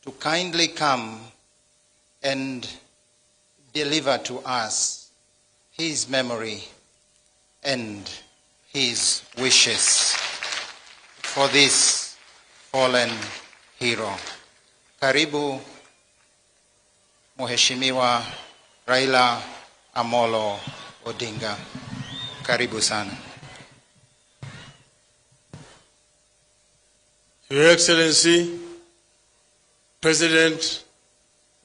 to kindly come and deliver to us his memory and his wishes for this fallen hero. Karibu Mheshimiwa Raila Amolo Odinga. Karibu sana. Your Excellency, President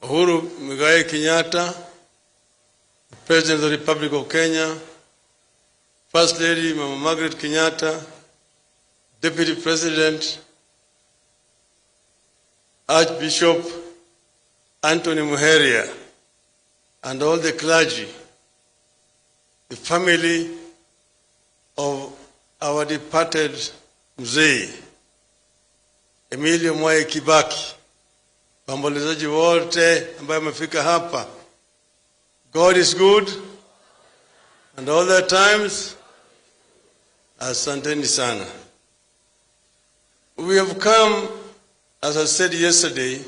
Uhuru Muigai Kenyatta, President of the Republic of Kenya, First Lady Mama Margaret Kenyatta, Deputy President Archbishop Anthony Muheria, and all the clergy, the family of our departed Mzee Emilio Mwai Kibaki, waombolezaji wote ambao wamefika hapa. God is good and all the times. Asanteni sana. We have come, as I said yesterday,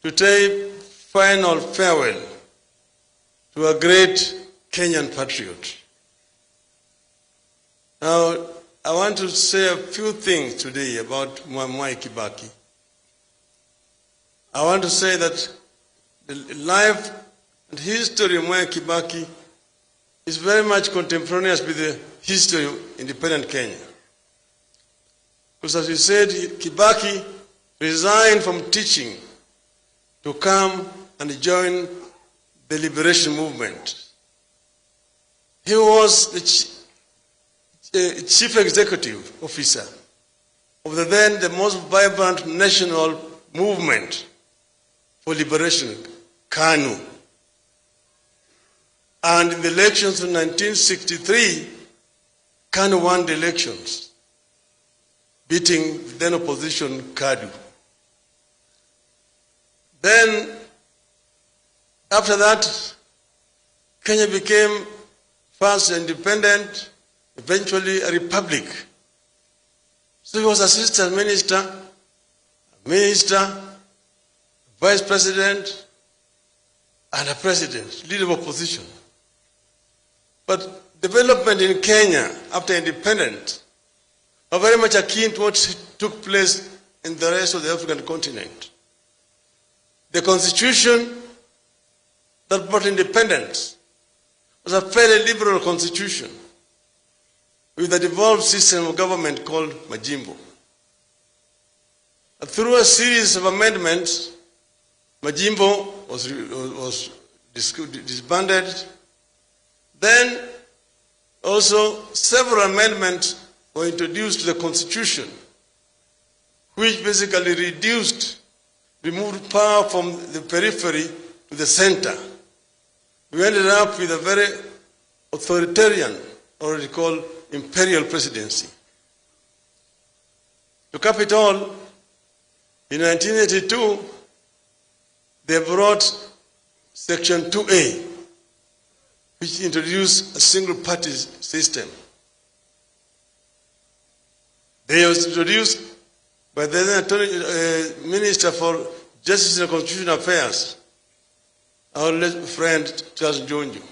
to take final farewell to a great Kenyan patriot. Now, I want to say a few things today about Mwai Kibaki. I want to say that the life and history of Mwai Kibaki is very much contemporaneous with the history of independent Kenya. Because as you said, Kibaki resigned from teaching to come and join the liberation movement. He was the chief executive officer of the most vibrant national movement for liberation, KANU. And in the elections of 1963, KANU won the elections, beating the then opposition KADU. Then, after that, Kenya became first independent, eventually a republic. So he was assistant minister, vice president, and a president, leader of opposition. But development in Kenya after independence are very much akin to what took place in the rest of the African continent. The constitution that brought independence was a fairly liberal constitution with a devolved system of government called Majimbo. Through a series of amendments, Majimbo was disbanded. Then also several amendments were introduced to the constitution, which basically removed power from the periphery to the center. We ended up with a very authoritarian, or what we call imperial presidency. To cap it all, in 1982, they brought Section 2A, which introduced a single-party system. They was introduced by the then Minister for Justice and Constitutional Affairs, our late friend Charles Njonjo.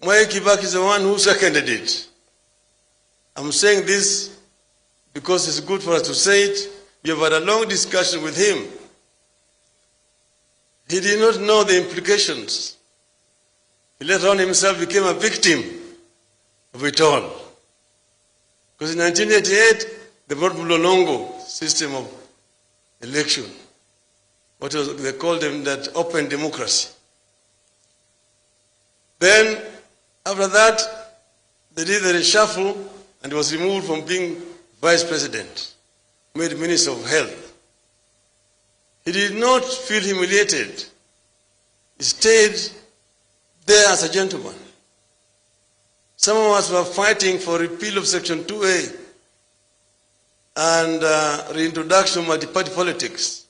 Mwai Kibaki is the one who seconded it. I'm saying this because it's good for us to say it. We have had a long discussion with him. He did not know the implications. He later on himself became a victim of it all. Because in 1988, they brought Mlolongo system of election. They called them that open democracy. Then, after that, they did the reshuffle and was removed from being vice president, made minister of health. He did not feel humiliated. He stayed there as a gentleman. Some of us were fighting for repeal of Section 2A and reintroduction of multi-party politics.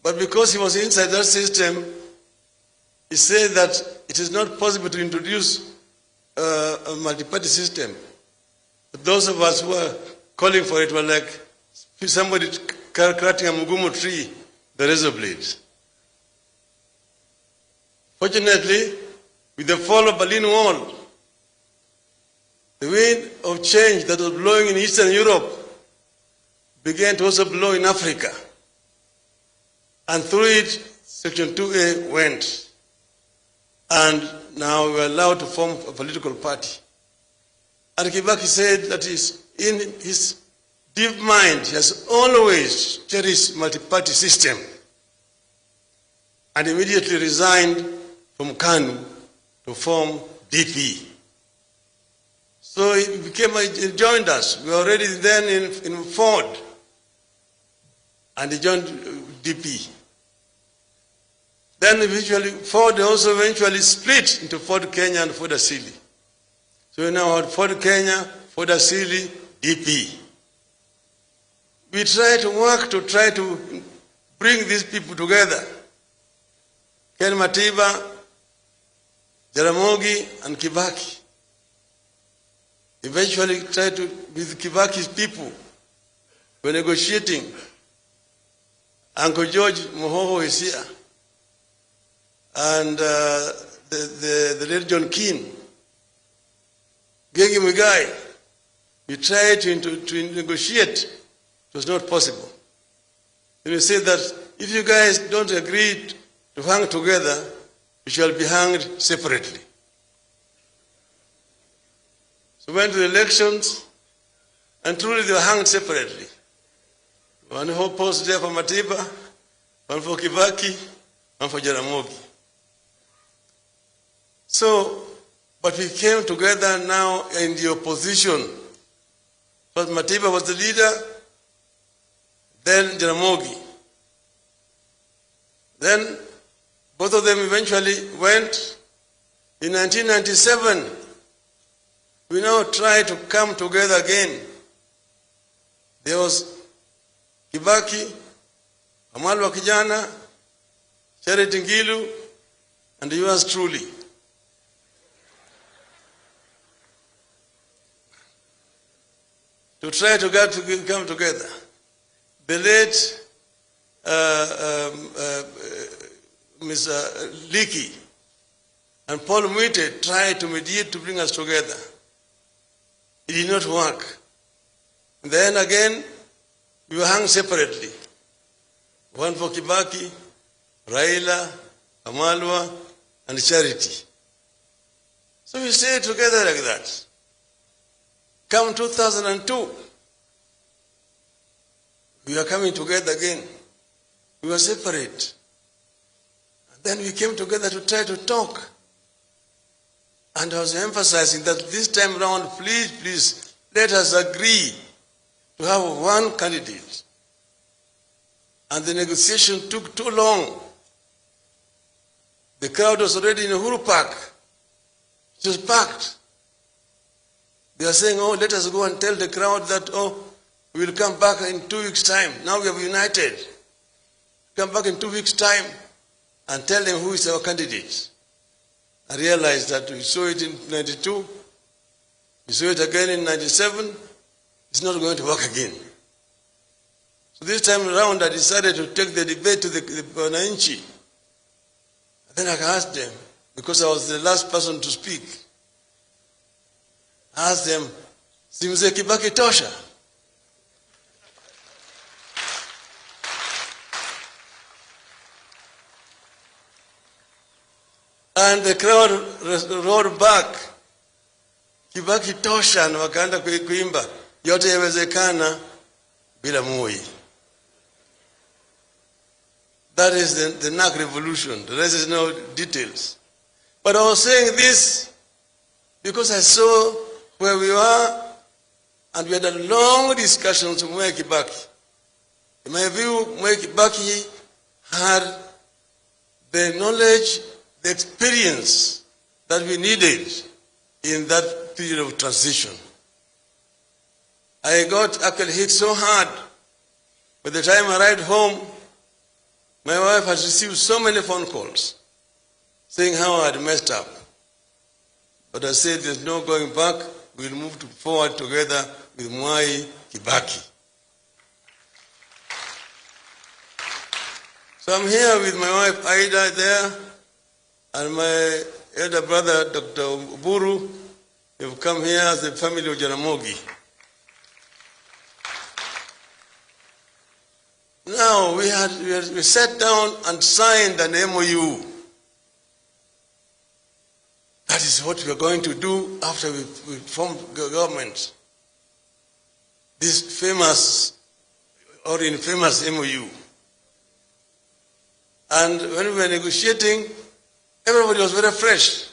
But because he was inside that system, he said that it is not possible to introduce a multi-party system. But those of us who were calling for it were like, somebody cutting a mugumu tree, the razor blades. Fortunately, with the fall of Berlin Wall, the wind of change that was blowing in Eastern Europe began to also blow in Africa. And through it, Section 2A went. And now we are allowed to form a political party. And Kibaki said that in his deep mind, he has always cherished multi-party system. And immediately resigned from KANU to form DP. So he joined us. We were already then in Ford. And he joined DP. Then eventually, Ford also eventually split into Ford Kenya and Ford Asili. So we now have Ford Kenya, Ford Asili, DP. We try to bring these people together. Ken Matiba, Jaramogi, and Kibaki. Eventually with Kibaki's people, we're negotiating. Uncle George Mohoho is here. And the late John Keane, Gengi Mugai, we tried to negotiate. It was not possible. Then we said that if you guys don't agree to hang together, you shall be hanged separately. So we went to the elections, and truly they were hanged separately. One whole post there for Matiba, one for Kibaki, one for Jaramogi. So, but we came together now in the opposition. First Matiba was the leader, then Jaramogi. Then both of them eventually went. In 1997, we now try to come together again. There was Kibaki, Amalwa Kijana, Charity Ngilu, and yours truly. To try to come together. The late Mr. Leakey and Paul Mwite tried to mediate to bring us together. It did not work. And then again, we were hung separately. One for Kibaki, Raila, Amalwa, and Charity. So we stayed together like that. Come 2002, we are coming together again. We were separate. And then we came together to try to talk. And I was emphasizing that this time around, please, let us agree to have one candidate. And the negotiation took too long. The crowd was already in Uhuru Park. It was packed. They are saying, oh, let us go and tell the crowd that, oh, we will come back in 2 weeks' time. Now we have united. Come back in 2 weeks' time and tell them who is our candidate. I realized that we saw it in 92, we saw it again in 97, it's not going to work again. So this time around, I decided to take the debate to the Wananchi. Then I asked them, because I was the last person to speak, I asked them, Simze Kibaki tosha? And the crowd roared back, Kibaki tosha, na wakaanza kuimba, yote yawezekana bila Moi. That is the NAC revolution. The rest is no details. But I was saying this because I saw where we were, and we had a long discussion with Mwai Kibaki. In my view, Mwai Kibaki had the knowledge, the experience that we needed in that period of transition. I got actually hit so hard. By the time I arrived home, my wife has received so many phone calls saying how I had messed up. But I said there's no going back. We'll move forward together with Mwai Kibaki. So I'm here with my wife Aida there, and my elder brother Dr. Buru. They've come here as the family of Jaramogi. Now we sat down and signed an MOU. That is what we are going to do after we formed government. This famous or infamous MOU. And when we were negotiating, everybody was very fresh.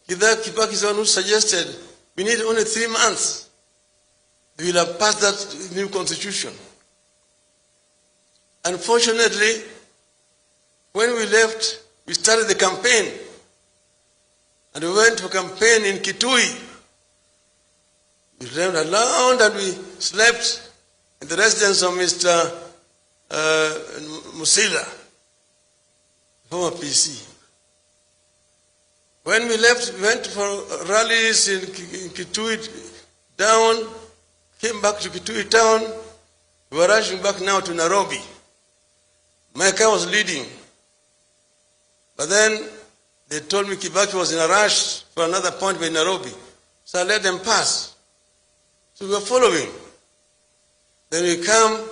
Kibaki is the one who suggested we need only 3 months. We will have passed that new constitution. Unfortunately, when we left, we started the campaign. And we went to a campaign in Kitui. We ran around and we slept in the residence of Mr. Musila, former PC. When we left, we went for rallies in Kitui down, came back to Kitui town. We were rushing back now to Nairobi. My car was leading. But then they told me Kibaki was in a rush for another appointment in Nairobi. So I let them pass. So we were following. Then we come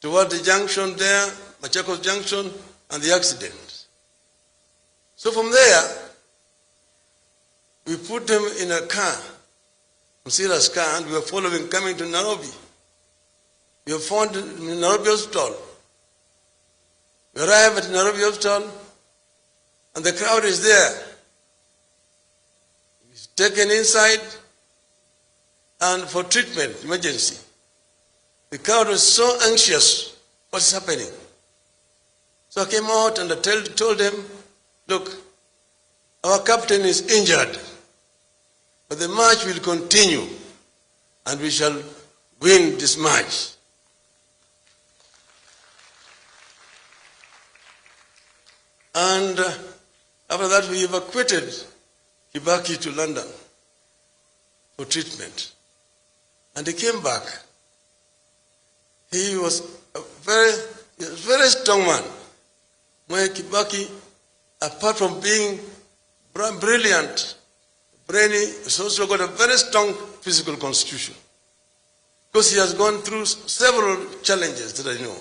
toward the junction there, Machakos Junction, and the accident. So from there, we put them in a car, Musila's car, and we were following, coming to Nairobi. We were found in Nairobi Hospital. We arrived at Nairobi Hospital, and the crowd is there. He's taken inside and for treatment, emergency. The crowd was so anxious, what's happening? So I came out and I told them, look, our captain is injured, but the march will continue and we shall win this march. And after that, we evacuated Kibaki to London for treatment. And he came back. He was a very strong man. When Kibaki, apart from being brilliant, brainy, he's also got a very strong physical constitution. Because he has gone through several challenges that I know.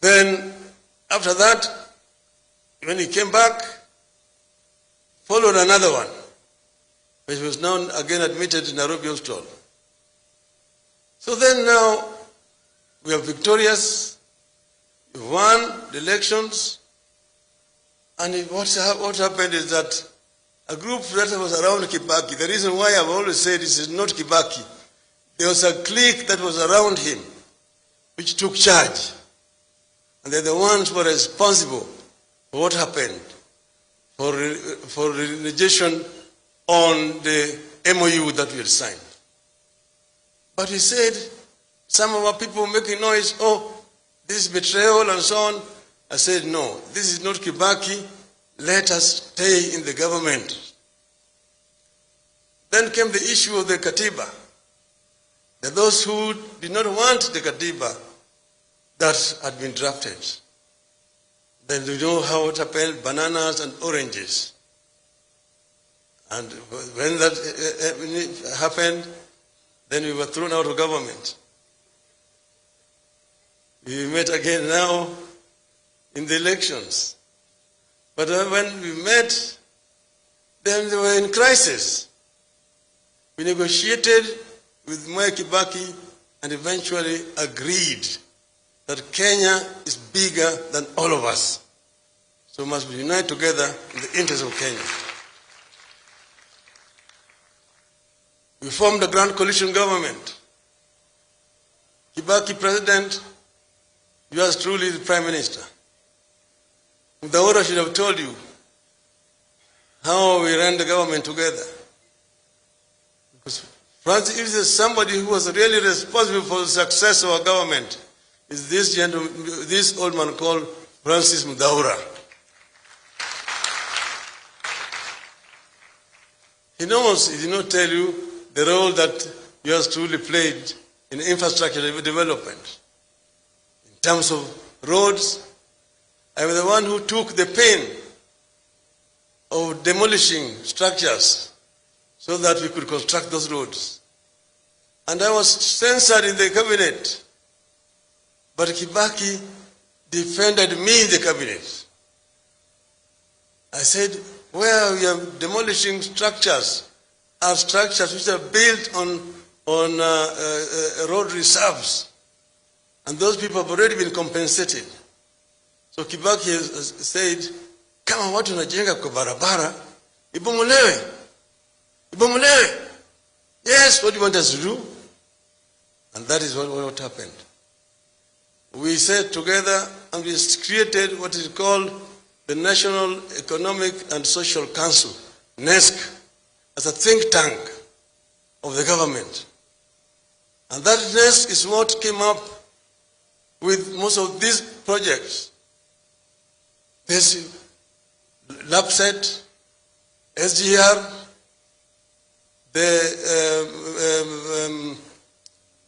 Then, after that, when he came back, followed another one, which was now again admitted in Nairobi Hospital. So then now, we are victorious, we won the elections, and what happened is that a group that was around Kibaki, the reason why I've always said this is not Kibaki, there was a clique that was around him, which took charge. And they're the ones who are responsible for what happened, for relegation on the MOU that we had signed. But he said, some of our people were making noise, oh, this is betrayal and so on. I said, no, this is not Kibaki. Let us stay in the government. Then came the issue of the Katiba. There are those who did not want the Katiba that had been drafted. Then you know how it happened, bananas and oranges. And when that happened, then we were thrown out of government. We met again now in the elections. But when we met, then they were in crisis. We negotiated with Mwai Kibaki and eventually agreed that Kenya is bigger than all of us. So we must unite together in the interest of Kenya. We formed a grand coalition government. Kibaki president, yours truly the prime minister. The order should have told you how we ran the government together. Because Francis, if there's somebody who was really responsible for the success of our government, is this gentleman, this old man called Francis Mudaura. He did not tell you the role that yours truly played in infrastructure development, in terms of roads. I was the one who took the pain of demolishing structures so that we could construct those roads. And I was censored in the cabinet, but Kibaki defended me in the cabinet. I said, where we are demolishing structures are structures which are built on road reserves. And those people have already been compensated. So Kibaki has said, kama watu wanajenga kwa barabara, ibomolewe. Ibomolewe. Yes, what do you want us to do? And that is what happened. We sat together and we created what is called the National Economic and Social Council, NESC, as a think tank of the government. And that NESC is what came up with most of these projects. There's LAPSET, SGR, the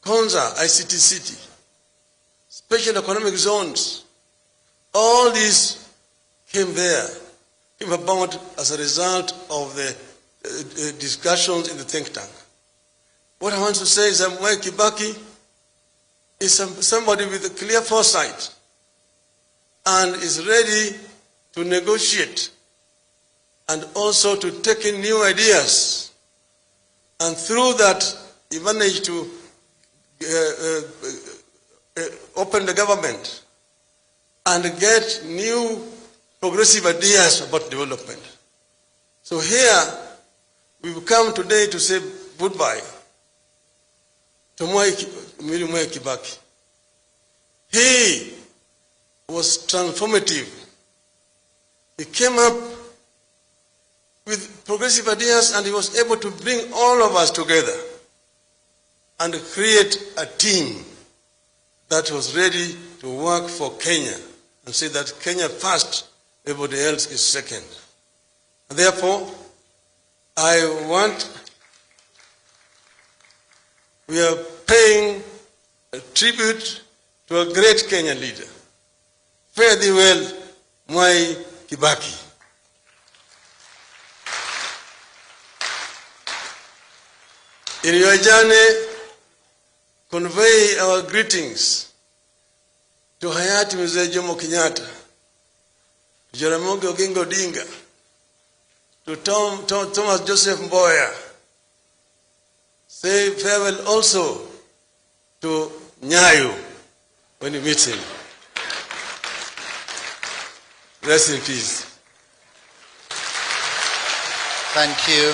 Konza, ICT City, special economic zones, all these came about as a result of the discussions in the think tank. What I want to say is that Kibaki is somebody with a clear foresight and is ready to negotiate and also to take in new ideas. And through that, he managed to open the government and get new progressive ideas about development. So here, we've come today to say goodbye to Mwai Kibaki. He was transformative. He came up with progressive ideas and he was able to bring all of us together and create a team that was ready to work for Kenya and say that Kenya first, everybody else is second. And therefore, we are paying a tribute to a great Kenyan leader. Fare thee well, Mwai Kibaki. In your journey, convey our greetings to Hayati Mzee Jomo Kenyatta, to Jaramogi Oginga Odinga, to Thomas Joseph Mboya. Say farewell also to Nyayo when you meet him. Rest in peace. Thank you.